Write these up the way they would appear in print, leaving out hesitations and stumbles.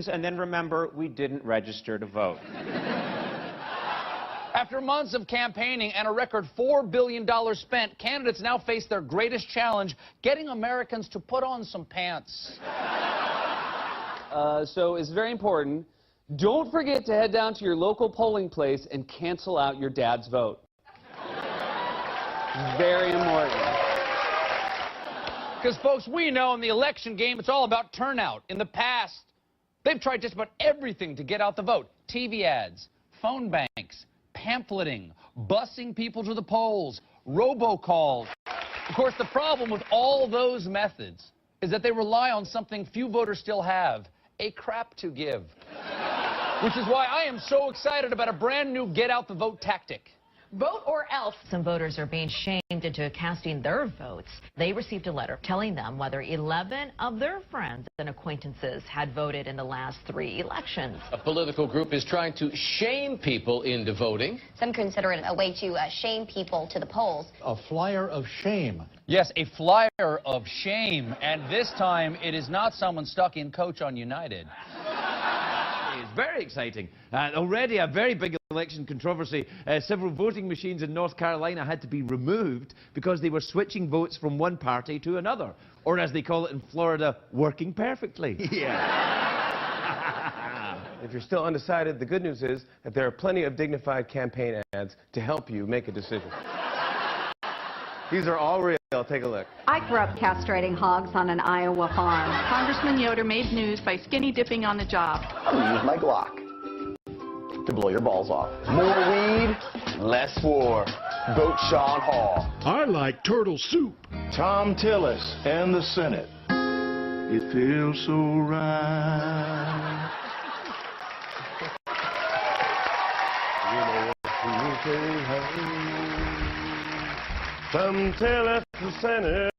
and then remember we didn't register to vote. After months of campaigning and a record $4 billion spent, candidates now face their greatest challenge, getting Americans to put on some pants. So it's very important. Don't forget to head down to your local polling place and cancel out your dad's vote. Very important. Because, folks, we know in the election game, it's all about turnout. In the past, they've tried just about everything to get out the vote. TV ads, phone banks, pamphleting, busing people to the polls, robocalls. Of course, the problem with all those methods is that they rely on something few voters still have, a crap to give. Which is why I am so excited about a brand new get-out-the-vote tactic. Vote or else. Some voters are being shamed into casting their votes. They received a letter telling them whether 11 of their friends and acquaintances had voted in the last 3 elections. A political group is trying to shame people into voting. Some consider it a way to shame people to the polls. A flyer of shame. Yes, a flyer of shame. And this time, it is not someone stuck in coach on United. It's very exciting. Already a very big election controversy. Several voting machines in North Carolina had to be removed because they were switching votes from one party to another. Or as they call it in Florida, working perfectly. Yeah. If you're still undecided, the good news is that there are plenty of dignified campaign ads to help you make a decision. These are all real. Take a look. I grew up castrating hogs on an Iowa farm. Congressman Yoder made news by skinny dipping on the job. I use my Glock to blow your balls off. More weed, less war. Vote Sean Hall. I like turtle soup. Tom Tillis and the Senate. It feels so right. You know what you say, Tom Tillis, the Senate.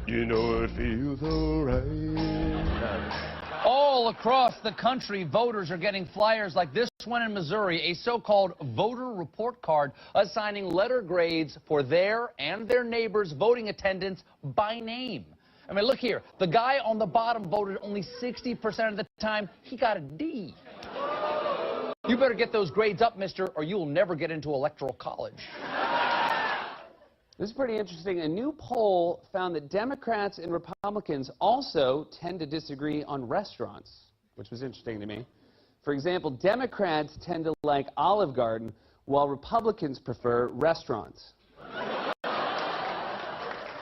You know it feels so right. All across the country, voters are getting flyers like this one in Missouri, a so-called voter report card assigning letter grades for their and their neighbors' voting attendance by name. I mean, look here. The guy on the bottom voted only 60% of the time. He got a D. You better get those grades up, mister, or you'll never get into electoral college. This is pretty interesting. A new poll found that Democrats and Republicans also tend to disagree on restaurants, which was interesting to me. For example, Democrats tend to like Olive Garden, while Republicans prefer restaurants.